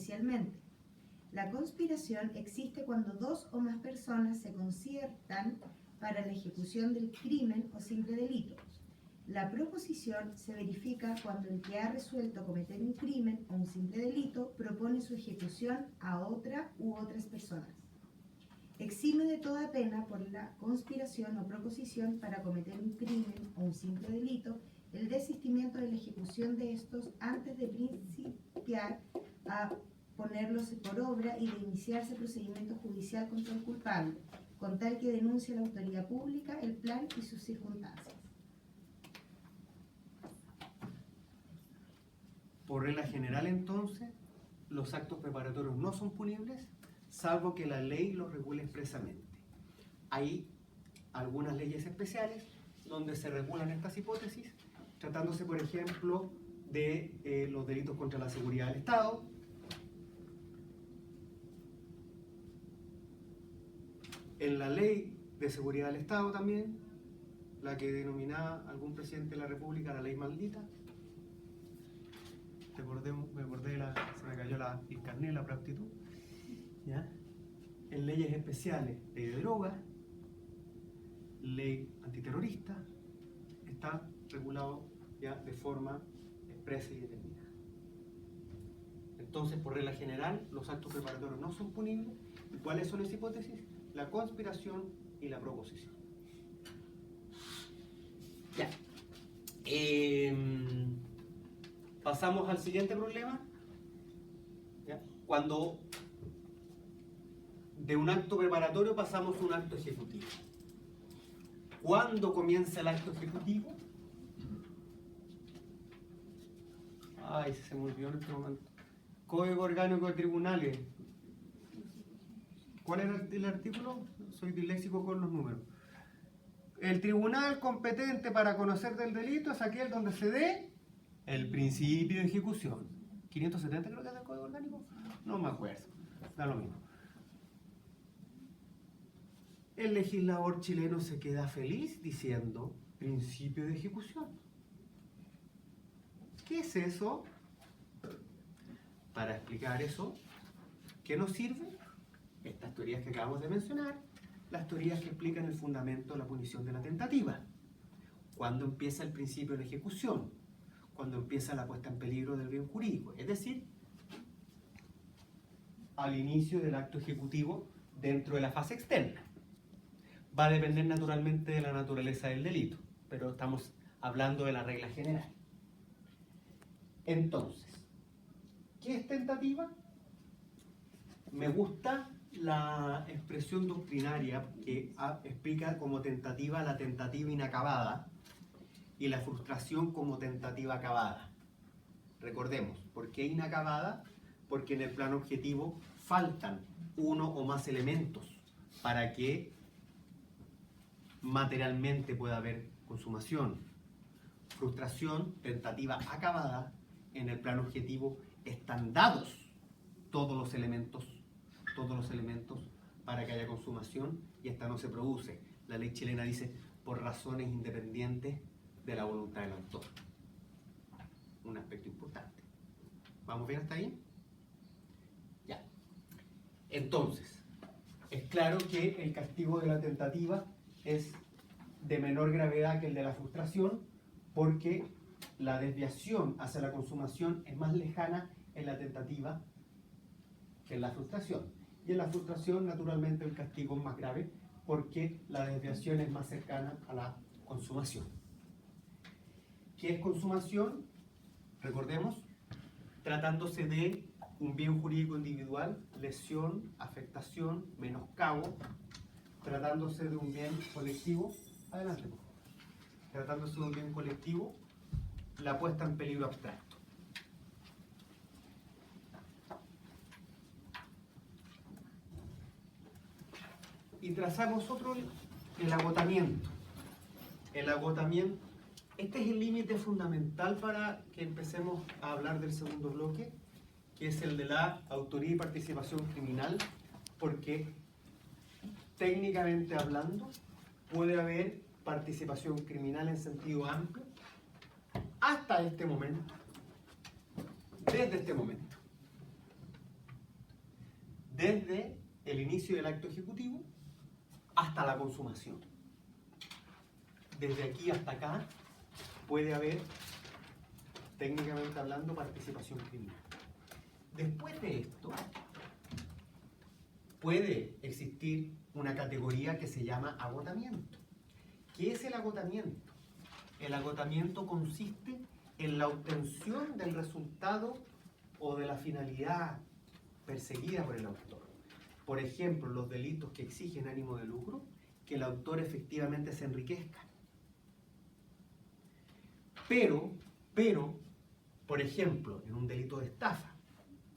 especialmente. La conspiración existe cuando dos o más personas se conciertan para la ejecución del crimen o simple delito. La proposición se verifica cuando el que ha resuelto cometer un crimen o un simple delito propone su ejecución a otra u otras personas. Exime de toda pena por la conspiración o proposición para cometer un crimen o un simple delito el desistimiento de la ejecución de estos antes de principiar a ponerlos por obra y de iniciarse procedimiento judicial contra el culpable, con tal que denuncie a la autoridad pública el plan y sus circunstancias. Por regla general, entonces, los actos preparatorios no son punibles, salvo que la ley los regule expresamente. Hay algunas leyes especiales donde se regulan estas hipótesis, tratándose, por ejemplo, de los delitos contra la seguridad del Estado, en la ley de seguridad del Estado también, la que denominaba algún presidente de la República la ley maldita. Me acordé se me cayó el carnet, la aptitud. ¿Ya? En leyes especiales, ley de drogas, ley antiterrorista, está regulado ya de forma expresa y determinada. Entonces, por regla general, los actos preparatorios no son punibles. ¿Y cuáles son las hipótesis? La conspiración y la proposición. Ya. Pasamos al siguiente problema. ¿Ya? Cuando de un acto preparatorio pasamos a un acto ejecutivo. ¿Cuándo comienza el acto ejecutivo? Ay, se me olvidó en este momento. Código Orgánico de Tribunales. ¿Cuál era el artículo? Soy disléxico con los números. El tribunal competente para conocer del delito es aquel donde se dé el principio de ejecución. 570 creo que es el Código Orgánico. No me acuerdo. Da lo mismo. El legislador chileno se queda feliz diciendo principio de ejecución. ¿Qué es eso? Para explicar eso, ¿qué nos sirve? Estas teorías que acabamos de mencionar, las teorías que explican el fundamento de la punición de la tentativa. ¿Cuándo empieza el principio de ejecución? Cuando empieza la puesta en peligro del bien jurídico, es decir, al inicio del acto ejecutivo dentro de la fase externa. Va a depender naturalmente de la naturaleza del delito, pero estamos hablando de la regla general. Entonces, ¿qué es tentativa? Me gusta la expresión doctrinaria que explica como tentativa la tentativa inacabada y la frustración como tentativa acabada. Recordemos, ¿por qué inacabada? Porque en el plano objetivo faltan uno o más elementos para que materialmente pueda haber consumación. Frustración, tentativa acabada, en el plano objetivo están dados todos los elementos para que haya consumación y esta no se produce. La ley chilena dice por razones independientes de la voluntad del autor. Un aspecto importante. ¿Vamos bien hasta ahí? Ya. Entonces, es claro que el castigo de la tentativa es de menor gravedad que el de la frustración porque la desviación hacia la consumación es más lejana en la tentativa que en la frustración. Y en la frustración, naturalmente, el castigo es más grave porque la desviación es más cercana a la consumación. ¿Qué es consumación? Recordemos, tratándose de un bien jurídico individual, lesión, afectación, menoscabo, tratándose de un bien colectivo, adelante, por favor. Tratándose de un bien colectivo, la puesta en peligro abstracto. Y trazamos otro, el agotamiento. El agotamiento, este es el límite fundamental para que empecemos a hablar del segundo bloque, que es el de la autoría y participación criminal, porque técnicamente hablando puede haber participación criminal en sentido amplio hasta este momento, desde este momento. desde el inicio del acto ejecutivo hasta la consumación. Desde aquí hasta acá puede haber, técnicamente hablando, participación criminal. Después de esto, puede existir una categoría que se llama agotamiento. ¿Qué es el agotamiento? El agotamiento consiste en la obtención del resultado o de la finalidad perseguida por el autor. Por ejemplo, los delitos que exigen ánimo de lucro, que el autor efectivamente se enriquezca. Pero, por ejemplo, en un delito de estafa,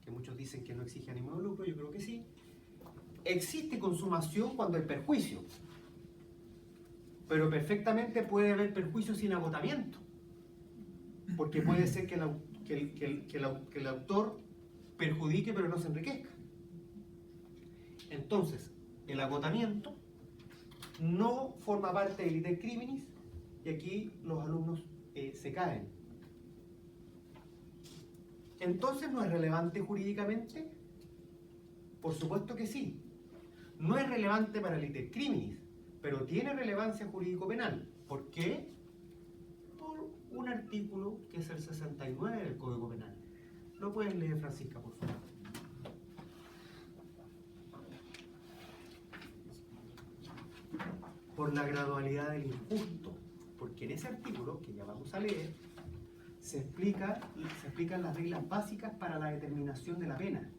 que muchos dicen que no exige ánimo de lucro, yo creo que sí, existe consumación cuando hay perjuicio, pero perfectamente puede haber perjuicio sin agotamiento, porque puede ser que el autor perjudique pero no se enriquezca. Entonces, el agotamiento no forma parte del iter criminis, y aquí los alumnos se caen. Entonces, ¿no es relevante jurídicamente? Por supuesto que sí. No es relevante para el iter criminis, pero tiene relevancia jurídico-penal. ¿Por qué? Por un artículo que es el 69 del Código Penal. ¿Lo puedes leer, Francisca, por favor? Por la gradualidad del injusto, porque en ese artículo, que ya vamos a leer, se explican las reglas básicas para la determinación de la pena,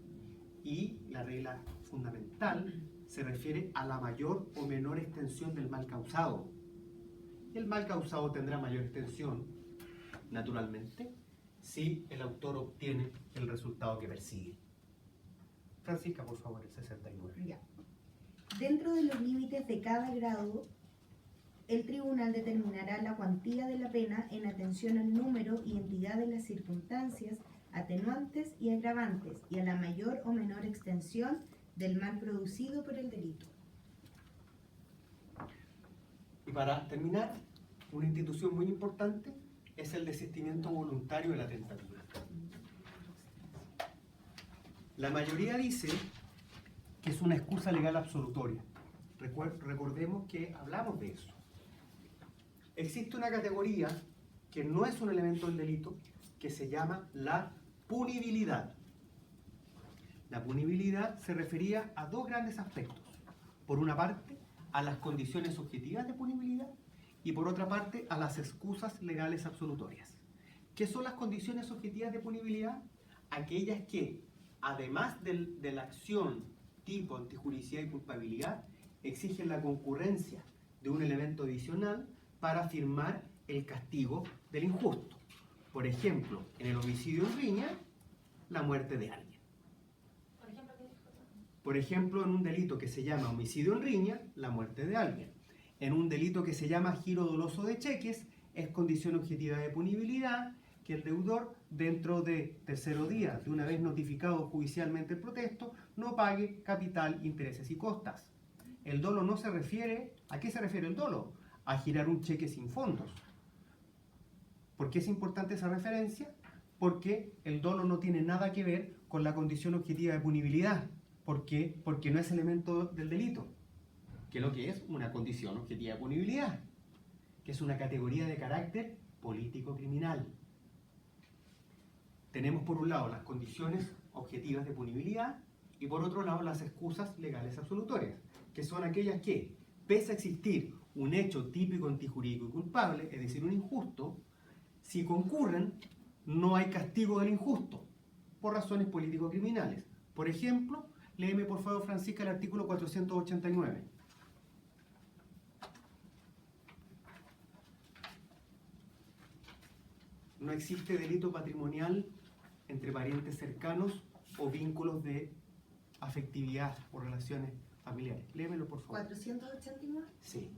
y la regla fundamental se refiere a la mayor o menor extensión del mal causado. El mal causado tendrá mayor extensión, naturalmente, si el autor obtiene el resultado que persigue. Francisca, por favor, el 69. Ya. Dentro de los límites de cada grado, el tribunal determinará la cuantía de la pena en atención al número y entidad de las circunstancias atenuantes y agravantes y a la mayor o menor extensión del mal producido por el delito. Y para terminar, una institución muy importante es el desistimiento voluntario de la tentativa. La mayoría dice que es una excusa legal absolutoria. Recordemos que hablamos de eso. Existe una categoría que no es un elemento del delito, que se llama la punibilidad. La punibilidad se refería a dos grandes aspectos. Por una parte, a las condiciones objetivas de punibilidad, y por otra parte, a las excusas legales absolutorias. ¿Qué son las condiciones objetivas de punibilidad? Aquellas que, además de la acción tipo antijuricidad y culpabilidad, exigen la concurrencia de un elemento adicional para afirmar el castigo del injusto. Por ejemplo, en el homicidio en riña, la muerte de alguien. Por ejemplo, en un delito que se llama homicidio en riña, la muerte de alguien. En un delito que se llama giro doloso de cheques, es condición objetiva de punibilidad que el deudor, dentro de tercero día, de una vez notificado judicialmente el protesto, no pague capital, intereses y costas. El dolo no se refiere, ¿a qué se refiere el dolo? A girar un cheque sin fondos. ¿Por qué es importante esa referencia? Porque el dolo no tiene nada que ver con la condición objetiva de punibilidad. ¿Por qué? Porque no es elemento del delito, que lo que es una condición objetiva de punibilidad, que es una categoría de carácter político-criminal. Tenemos por un lado las condiciones objetivas de punibilidad y por otro lado las excusas legales absolutorias, que son aquellas que, pese a existir un hecho típico antijurídico y culpable, es decir, un injusto, si concurren, no hay castigo del injusto, por razones político-criminales. Por ejemplo, léeme por favor, Francisca, el artículo 489. No existe delito patrimonial entre parientes cercanos o vínculos de afectividad o relaciones familiares. Léemelo, por favor. 489. Sí.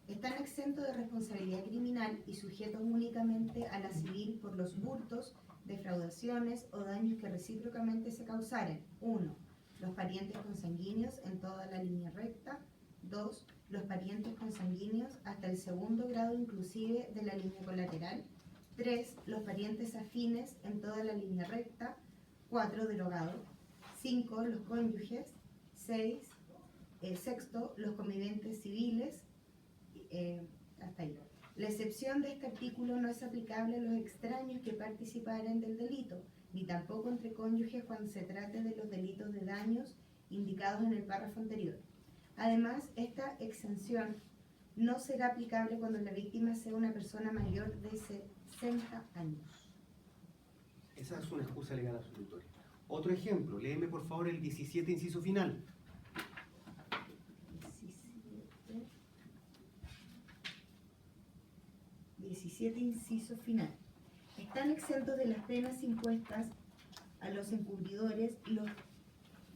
Están exentos de responsabilidad criminal y sujetos únicamente a la civil por los hurtos, defraudaciones o daños que recíprocamente se causaren. 1. Los parientes consanguíneos en toda la línea recta. 2. Los parientes consanguíneos hasta el segundo grado inclusive de la línea colateral. 3. Los parientes afines en toda la línea recta. 4. Derogado. 5, los cónyuges. 6, sexto, los convivientes civiles. Hasta ahí. La excepción de este artículo no es aplicable a los extraños que participaren del delito, ni tampoco entre cónyuges cuando se trate de los delitos de daños indicados en el párrafo anterior. Además, esta exención no será aplicable cuando la víctima sea una persona mayor de 60 años. Esa es una excusa legal absolutoria. Otro ejemplo, léeme por favor el 17 inciso final. 17 inciso final. Están exentos de las penas impuestas a los encubridores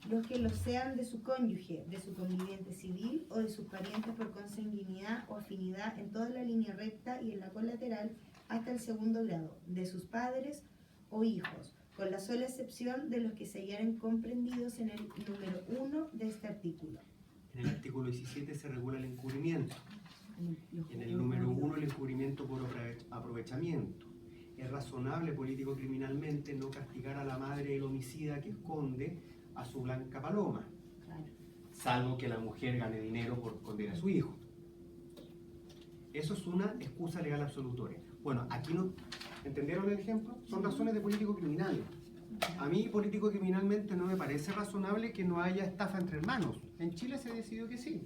los que lo sean de su cónyuge, de su conviviente civil o de sus parientes por consanguinidad o afinidad en toda la línea recta y en la colateral hasta el segundo grado, de sus padres o hijos, con la sola excepción de los que se hallaren comprendidos en el número 1 de este artículo. En el artículo 17 se regula el encubrimiento. En el número 1 el encubrimiento por aprovechamiento. Es razonable político-criminalmente no castigar a la madre del homicida que esconde a su blanca paloma, Claro. salvo que la mujer gane dinero por esconder a su hijo. Eso es una excusa legal absolutoria. Bueno, aquí no... ¿Entendieron el ejemplo? Son razones de político-criminal. A mí, político-criminalmente, no me parece razonable que no haya estafa entre hermanos. En Chile se decidió que sí.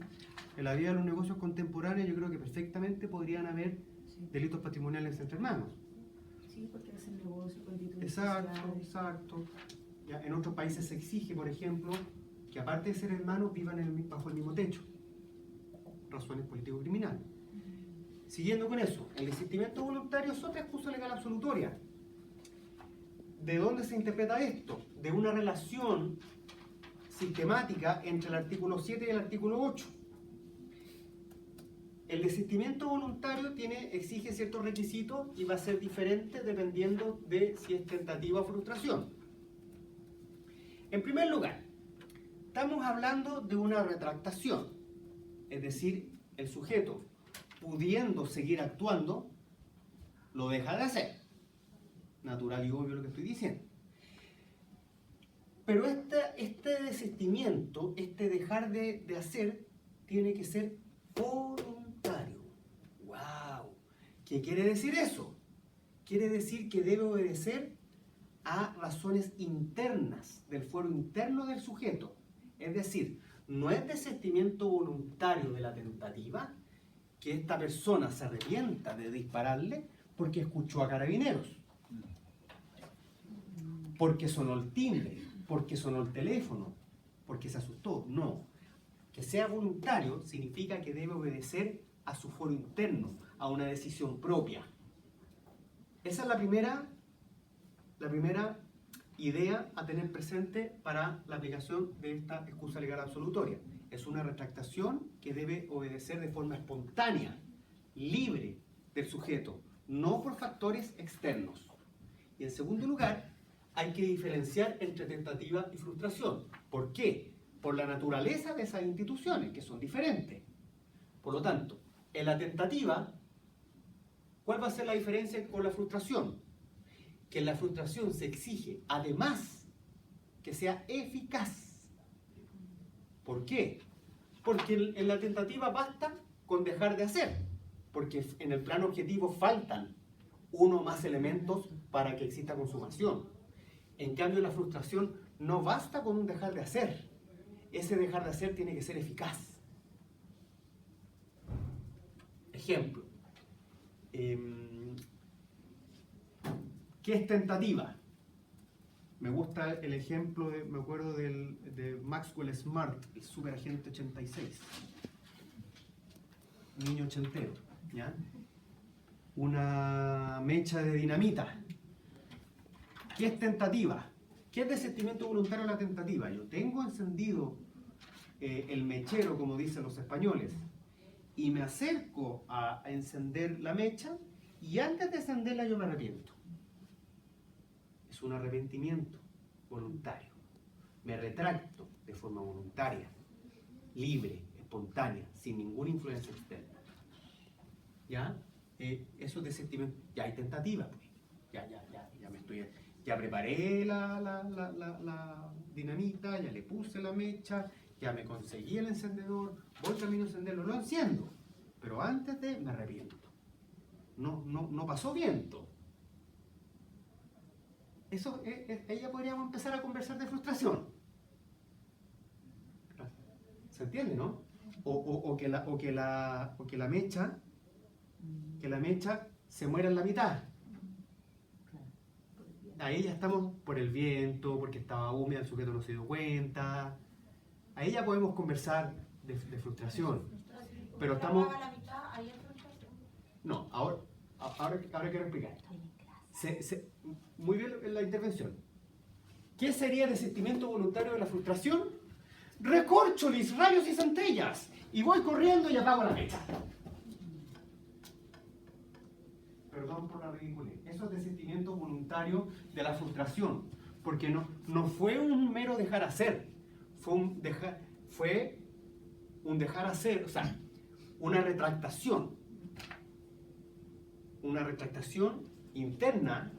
En la vida de los negocios contemporáneos yo creo que perfectamente podrían haber delitos patrimoniales entre hermanos. Sí, porque hacen negocio con títulos Exacto, sociales. exacto. Ya, en otros países se exige, por ejemplo, que aparte de ser hermanos vivan bajo el mismo techo. Razones político-criminales. Siguiendo con eso, el desistimiento voluntario es otra excusa legal absolutoria. ¿De dónde se interpreta esto? De una relación sistemática entre el artículo 7 y el artículo 8. El desistimiento voluntario exige ciertos requisitos y va a ser diferente dependiendo de si es tentativa o frustración. En primer lugar, estamos hablando de una retractación, es decir, el sujeto, pudiendo seguir actuando, lo deja de hacer. Natural y obvio lo que estoy diciendo. Pero este desistimiento, este dejar de hacer, tiene que ser voluntario. ¡Wow! ¿Qué quiere decir eso? Quiere decir que debe obedecer a razones internas, del fuero interno del sujeto. Es decir, no es desistimiento voluntario de la tentativa, que esta persona se arrepienta de dispararle porque escuchó a carabineros, porque sonó el timbre, porque sonó el teléfono, porque se asustó. No. Que sea voluntario significa que debe obedecer a su fuero interno, a una decisión propia. Esa es la primera idea a tener presente para la aplicación de esta excusa legal absolutoria. Es una retractación que debe obedecer de forma espontánea, libre del sujeto, no por factores externos. Y en segundo lugar, hay que diferenciar entre tentativa y frustración. ¿Por qué? Por la naturaleza de esas instituciones, que son diferentes. Por lo tanto, en la tentativa, ¿cuál va a ser la diferencia con la frustración? Que en la frustración se exige, además, que sea eficaz. ¿Por qué? Porque en la tentativa basta con dejar de hacer, porque en el plano objetivo faltan uno o más elementos para que exista consumación. En cambio, en la frustración no basta con un dejar de hacer. Ese dejar de hacer tiene que ser eficaz. Ejemplo. ¿Qué es tentativa? Me gusta el ejemplo, me acuerdo de Maxwell Smart, el superagente 86. Niño ochentero, ¿ya? Una mecha de dinamita. ¿Qué es tentativa? ¿Qué es desistimiento voluntario de la tentativa? Yo tengo encendido el mechero, como dicen los españoles, y me acerco a encender la mecha, y antes de encenderla yo me arrepiento. Es un arrepentimiento voluntario. Me retracto de forma voluntaria, libre, espontánea, sin ninguna influencia externa. ¿Ya? Eso es desistimiento. Ya hay tentativa, pues. Ya me estoy Ya preparé la dinamita, ya le puse la mecha, ya me conseguí el encendedor, voy camino a encenderlo, lo enciendo. Pero antes de, me arrepiento. No pasó viento. Eso, ahí ya podríamos empezar a conversar de frustración. ¿Se entiende, no? O que la mecha se muera en la mitad. Ahí ya estamos por el viento, porque estaba húmeda, el sujeto no se dio cuenta. Ahí ya podemos conversar de frustración. Pero estamos... No, ahora quiero explicar. Muy bien la intervención. ¿Qué sería desistimiento voluntario de la frustración? Recorcholis, rayos y centellas. Y voy corriendo y apago la mecha. Perdón por la ridiculez. Eso es desistimiento voluntario de la frustración. Porque no fue un mero dejar hacer. Fue un dejar hacer, o sea, una retractación. Una retractación interna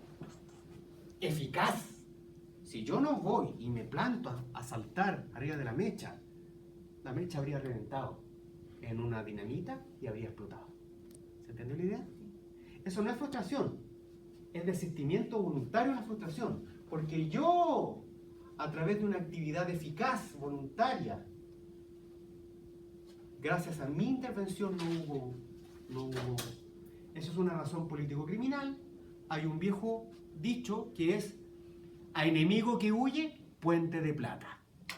eficaz. Si yo no voy y me planto a saltar arriba de la mecha habría reventado en una dinamita y habría explotado. ¿Se entiende la idea? Eso no es frustración, es desistimiento voluntario de la frustración. Porque yo, a través de una actividad eficaz, voluntaria, gracias a mi intervención no hubo. Eso es una razón político-criminal. Hay un viejo dicho que es: a enemigo que huye, puente de plata.